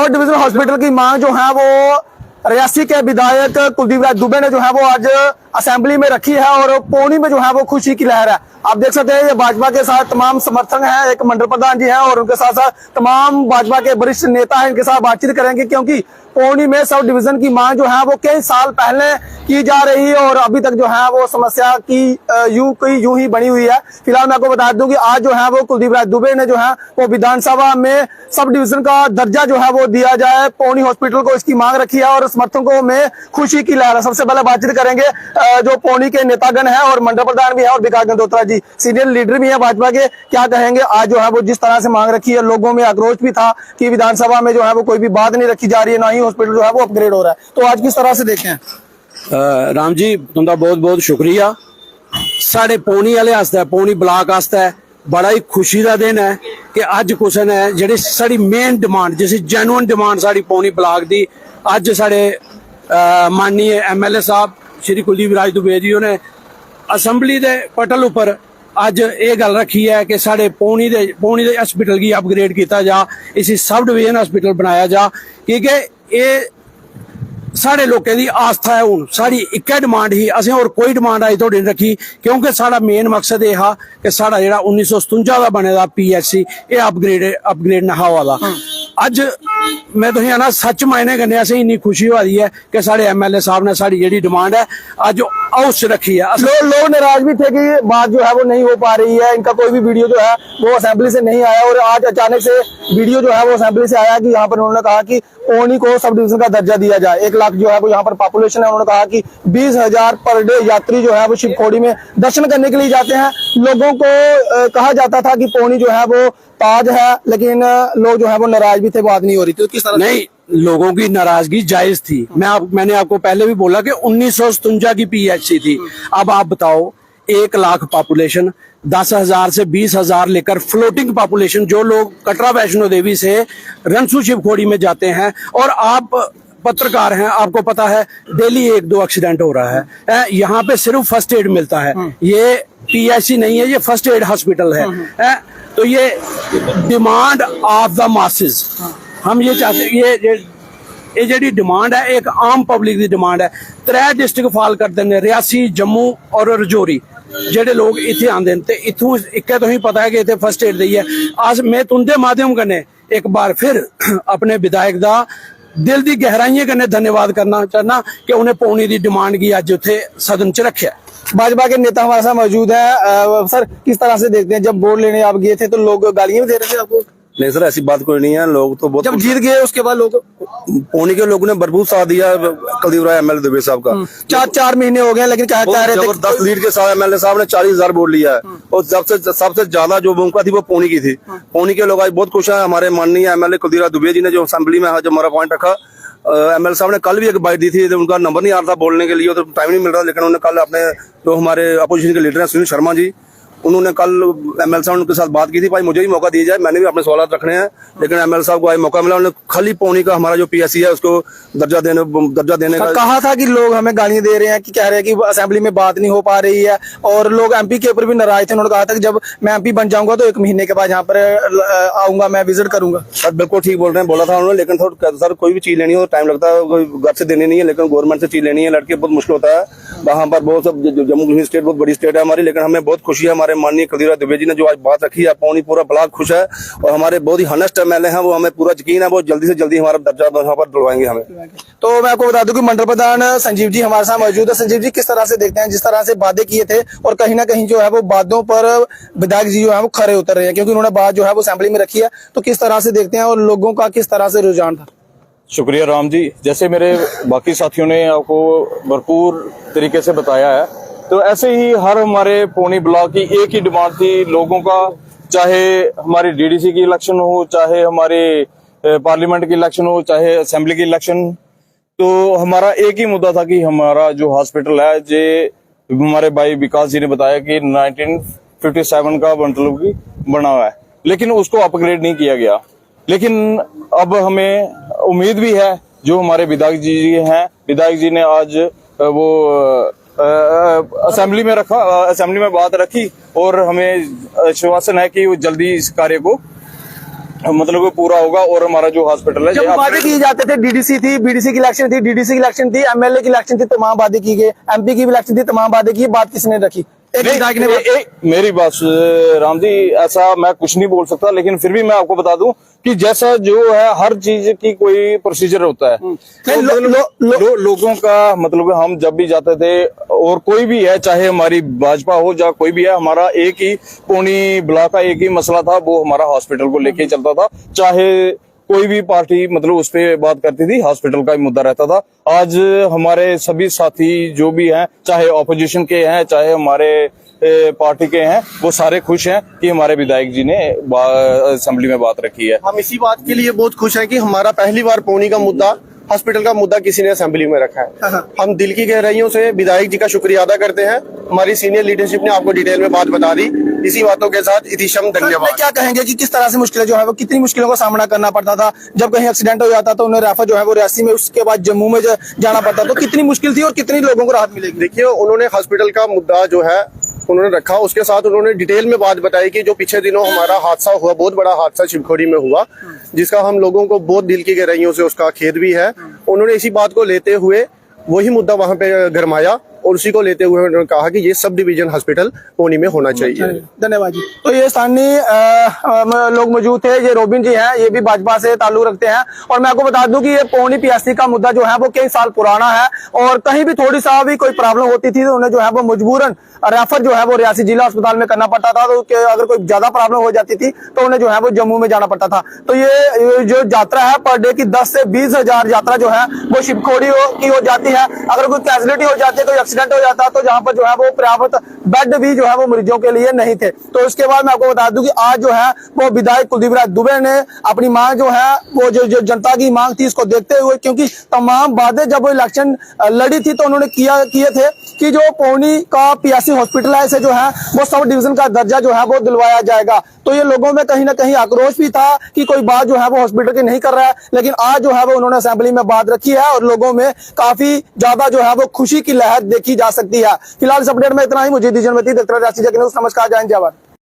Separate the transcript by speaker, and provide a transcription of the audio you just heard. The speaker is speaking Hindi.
Speaker 1: साउथ डिवीजन हॉस्पिटल की मांग जो है वो रियासी के विधायक कुलदीप राज दुबे ने जो है वो आज असेंबली में रखी है और पौनी में जो है वो खुशी की लहर है। आप देख सकते हैं ये भाजपा के साथ तमाम समर्थक हैं, एक मंडल प्रधान जी हैं और उनके साथ साथ तमाम भाजपा के वरिष्ठ नेता हैं, इनके साथ बातचीत करेंगे क्योंकि पौनी में सब डिवीजन की मांग जो है वो कई साल पहले की जा रही है और अभी तक जो है वो समस्या की यूं ही बनी हुई है। फिलहाल मैं आपको बता दूं कि आज जो है वो कुलदीप राज दुबे ने जो है वो विधानसभा में सब डिवीजन का दर्जा जो है वो दिया जाए पौनी हॉस्पिटल को, इसकी मांग रखी है और समर्थकों में खुशी की लहर है। सबसे पहले बातचीत करेंगे जो पौनी के नेतागण है और मंडल प्रधान भी है और विकास गंदोत्रा जी सीनियर लीडर भी है भाजपा के, क्या कहेंगे आज जो है वो जिस तरह से मांग रखी है, लोगों में आक्रोश भी था कि विधानसभा में जो है वो कोई भी बात नहीं रखी जा रही है, ना ही हॉस्पिटल जो है वो अपग्रेड हो रहा है, तो आज किस तरह से देखें?
Speaker 2: राम जी तुंदा बहुत बहुत शुक्रिया। साढ़े पौनी वाले आस्ते पौनी ब्लाक आस्ते बड़ा ही खुशी का दिन है कि अज कुछ ने जेह्ड़ी साड़ी मेन डिमांड जिसी जेन्युइन डिमांड साड़ी पौनी ब्लाक दी अज साढ़े माननीय MLA साहब श्री कुलदीप राज दुबे जी ने असैम्बली के पटल उपर अज ये गल रखी है कि साढ़े पौनी दे हॉस्पिटल की अपग्रेड किया जा, इसी सब डिवीजन हॉस्पिटल बनाया जा, क्योंकि ये साढ़े लोगों की आस्था है। हूँ साड़ी इक्कै डिमांड ही असें और कोई डिमांड अज तोड़ी नहीं रखी, क्योंकि साड़ा मेन मकसद यह हा कि साड़ा जेहड़ा 1957 का बने दा PHC ये अपग्रेड ना हुआ दा। अज मैं तुसें आना सच मायने कन्नै असें इन्नी खुशी हो रही है कि साढ़े MLA साहब ने साड़ी जेहड़ी डिमांड है अज हाउस रखी है।
Speaker 1: लोग नाराज भी थे कि बात जो है वो नहीं हो पा रही है, इनका कोई भी वीडियो जो है वो असेंबली से नहीं आया और आज अचानक से वीडियो जो है वो असेंबली से आया कि यहाँ पर उन्होंने कहा कि पौनी को सब डिवीजन का दर्जा दिया जाए। 1 लाख जो है वो यहाँ पर पॉपुलेशन है, उन्होंने कहा कि 20,000 पर डे यात्री जो है वो शिवखोड़ी में दर्शन करने के लिए जाते हैं। लोगों को कहा जाता था कि पौनी जो है वो ताज है, लेकिन लोग जो है वो नाराज भी थे, बात नहीं हो रही थी। तो किस तरह
Speaker 2: नहीं, लोगों की नाराजगी जायज थी। मैंने आपको पहले भी बोला कि 1957 की PHC थी। अब आप बताओ 1 लाख पॉपुलेशन, 10,000 से 20,000 लेकर फ्लोटिंग पॉपुलेशन, जो लोग कटरा वैष्णो देवी से रनसू शिवखोड़ी में जाते हैं, और आप पत्रकार हैं, आपको पता है डेली 1-2 एक्सीडेंट हो रहा है। यहाँ पे सिर्फ फर्स्ट एड मिलता है, ये PHC नहीं है, ये फर्स्ट एड हॉस्पिटल है। तो ये डिमांड ऑफ द मासेस, हम ये चाहते हैं ये जी डिमांड है एक आम पब्लिक की डिमांड है। 3 डिस्ट्रिक्ट फॉल करते हैं, रियासी, जम्मू और रजौरी, जेडे लोग इतने आते हैं, इतों इक्के तो ही पता है कि इतने फर्स्ट एड दी है। आज मैं तुंदे माध्यम कन्ने एक बार फिर अपने विधायक दा दिल की गहराइयां कन्ने धन्यवाद करना चाहना कि उन्हें पौनी की डिमांड की अज उत्थे सदन च रखा।
Speaker 1: भाजपा के नेता हमारे साथ मौजूद है। सर किस तरह से देखते हैं, जब वोट लेने आप गए थे तो लोग गालियां भी दे रहे थे आपको?
Speaker 3: नहीं सर, ऐसी बात कोई नहीं है। लोग तो बहुत
Speaker 1: जब जीत गए उसके बाद लोग
Speaker 3: पौनी के लोगों ने भरपूर साथ दिया कुलदीप राज MLA दुबे साहब का।
Speaker 1: 4 महीने हो गए, लेकिन क्या कह रहे थे,
Speaker 3: जबरदस्त लीड के साथ MLA साहब ने 40,000 वोट लिया है और सबसे ज्यादा जो भूमिका थी वो पौनी की थी। पौनी के लोग आज बहुत खुश है। हमारे माननीय MLA कुलदीप राज दुबे जी ने जो असेंबली में जो हमारा पॉइंट रखा, MLA साहब ने कल भी एक बाइट दी थी, तो उनका नंबर नहीं आ रहा था बोलने के लिए, तो टाइम नहीं मिल रहा, लेकिन उन्होंने कल अपने जो हमारे अपोजिशन के लीडर हैं सुनील शर्मा जी, उन्होंने कल MLA साहब उनके साथ बात की थी, भाई मुझे भी मौका दिया जाए, मैंने भी अपने सवाल रखने हैं, लेकिन MLA साहब को आज मौका मिला। उन्होंने खाली पौनी का हमारा जो PHC है उसको दर्जा देने का
Speaker 1: कहा था कि लोग हमें गालियां दे रहे हैं, कि कह रहे हैं कि असेंबली में बात नहीं हो पा रही है, और लोग MP के ऊपर भी नाराज थे। उन्होंने कहा था कि जब मैं MP बन जाऊंगा तो 1 महीने के बाद यहाँ पर आऊंगा, मैं विजिट करूंगा।
Speaker 3: सर बिल्कुल ठीक बोल रहे हैं, बोला था उन्होंने, लेकिन थोड़ा सर कोई भी चीज लेनी हो टाइम लगता है, कोई घर से देनी नहीं है, लेकिन गवर्नमेंट से चीज लेनी है लड़के बहुत मुश्किल होता है। वहाँ पर बहुत सब जम्मू कश्मीर स्टेट बहुत बड़ी स्टेट है हमारी, लेकिन हमें बहुत खुशी है हमारे माननीय कुलदीप राज दुबे जी ने जो आज बात रखी है। पौनी पूरा ब्लॉक खुश है और हमारे बहुत ही हॉनेस्ट MLA हैं, वो हमें पूरा यकीन है वो जल्दी से जल्दी हमारा दर्जा वहाँ पर दिलवाएंगे हमें।
Speaker 1: तो मैं आपको बता दूं कि मंडल प्रधान संजीव जी हमारे साथ मौजूद है। संजीव जी किस तरह से देखते हैं, जिस तरह से वादे किए थे और कहीं ना कहीं जो है वो वादों पर विधायक जी जो है वो खरे उतर रहे हैं, क्योंकि उन्होंने बात जो है वो असेंबली में रखी है, तो किस तरह से देखते हैं और लोगों का किस तरह से रुझान था?
Speaker 4: शुक्रिया राम जी, जैसे मेरे बाकी साथियों ने आपको भरपूर तरीके से बताया है, तो ऐसे ही हर हमारे पौनी ब्लॉक की एक ही डिमांड थी लोगों का, चाहे हमारी DDC की इलेक्शन हो, चाहे हमारे पार्लियामेंट की इलेक्शन हो, चाहे असेंबली की इलेक्शन, तो हमारा एक ही मुद्दा था कि हमारा जो हॉस्पिटल है, जो हमारे भाई विकास जी ने बताया कि 1957 का मतलब की बना हुआ है, लेकिन उसको अपग्रेड नहीं किया गया। लेकिन अब हमें उम्मीद भी है, जो हमारे विधायक जी हैं, विधायक जी ने आज वो असेंबली में बात रखी और हमें आश्वासन है कि वो जल्दी इस कार्य को मतलब पूरा होगा और हमारा जो हॉस्पिटल है
Speaker 1: जब
Speaker 4: ये
Speaker 1: वादे किए जाते थे, डीडीसी थी, बीडीसी की इलेक्शन थी, डीडीसी की इलेक्शन थी, एमएलए की इलेक्शन थी, तमाम वादे की गए, एमपी की भी इलेक्शन थी, तमाम वादे की, बात किसने रखी? एक विधायक ने
Speaker 4: मेरी बात राम जी, ऐसा मैं कुछ नहीं बोल सकता, लेकिन फिर भी मैं आपको बता दूं कि जैसा जो है हर चीज की कोई प्रोसीजर होता है। तो लोगों का मतलब हम जब भी जाते थे और कोई भी है, चाहे हमारी भाजपा हो या कोई भी है, हमारा एक ही पौनी ब्लॉक का एक ही मसला था, वो हमारा हॉस्पिटल को लेके चलता था। चाहे कोई भी पार्टी मतलब उस पर बात करती थी, हॉस्पिटल का ही मुद्दा रहता था। आज हमारे सभी साथी जो भी हैं, चाहे ऑपोजिशन के हैं चाहे हमारे पार्टी के हैं, वो सारे खुश हैं कि हमारे विधायक जी ने असेंबली में बात रखी है।
Speaker 5: हम इसी बात के लिए बहुत खुश हैं कि हमारा पहली बार पौनी का मुद्दा, हॉस्पिटल का मुद्दा किसी ने असेंबली में रखा है। हम दिल की गहराइयों से विधायक जी का शुक्रिया अदा करते हैं। हमारी सीनियर लीडरशिप ने आपको डिटेल में बात बता दी। इसी बातों के साथ इतिशम धन्यवाद।
Speaker 1: क्या कहेंगे कि किस तरह से मुश्किलें जो है वो, कितनी मुश्किलों का सामना करना पड़ता था? जब कहीं एक्सीडेंट हो जाता तो उन्हें रेफर जो है वो रियासी में, उसके बाद जम्मू में जाना पड़ता, तो कितनी मुश्किल थी और कितनी लोगों को राहत मिलेगी?
Speaker 5: देखिए, उन्होंने हॉस्पिटल का मुद्दा जो है उन्होंने रखा, उसके साथ उन्होंने डिटेल में बात बताई कि जो पिछले दिनों हमारा हादसा हुआ, बहुत बड़ा हादसा शिवखोड़ी में हुआ, जिसका हम लोगों को बहुत दिल की गहराइयों से उसका खेद भी है। उन्होंने इसी बात को लेते हुए वही मुद्दा वहां पे गरमाया और उसी को लेते हुए उन्होंने कहा कि ये सब डिवीजन हॉस्पिटल पौनी में होना चाहिए।
Speaker 1: धन्यवाद जी। तो ये स्थानीय लोग मौजूद थे, ये रोबिन जी हैं, ये भी भाजपा से ताल्लुक रखते हैं। और मैं आपको बता दूं कि ये पौनी पीएससी का मुद्दा जो है वो कई साल पुराना है, और कहीं भी थोड़ी सा भी कोई प्रॉब्लम होती थी तो उन्हें जो है वो मजबूरन रेफर जो है वो रियासी जिला अस्पताल में करना पड़ता था। तो अगर कोई ज्यादा प्रॉब्लम हो जाती थी तो उन्हें जो है वो जम्मू में जाना पड़ता था। तो ये जो यात्रा है पर डे की 10 से 20 हजार यात्रा जो है वो शिवखोड़ी की हो जाती है। अगर कोई कैजुअलिटी हो जाती है, कोई एक्सीडेंट हो जाता है, तो जहां पर जो है वो पर्याप्त बेड भी जो है वो मरीजों के लिए नहीं थे। तो इसके बाद मैं आपको बता दूं कि आज जो है वो विधायक कुलदीप राय दुबे ने अपनी मांग जो है वो जो जनता की मांग थी इसको देखते हुए, क्योंकि तमाम वादे जब वो इलेक्शन लड़ी थी तो उन्होंने किए थे कि जो पौनी का पीएससी हॉस्पिटल है इसे जो है वो सब डिवीजन का दर्जा जो है वो दिलवाया जाएगा। तो ये लोगों में कहीं ना कहीं आक्रोश भी था कि कोई बात जो है वो हॉस्पिटल की नहीं कर रहा है, लेकिन आज जो है वो उन्होंने असेंबली में बात रखी है और लोगों में काफी ज्यादा जो है वो खुशी की लहर देखी जा सकती है। फिलहाल इस अपडेट में इतना ही। मुझे दीजिए अनुमति। देखते रहिए रियासी जग न्यूज़। नमस्कार, जय हिंद, जय भारत।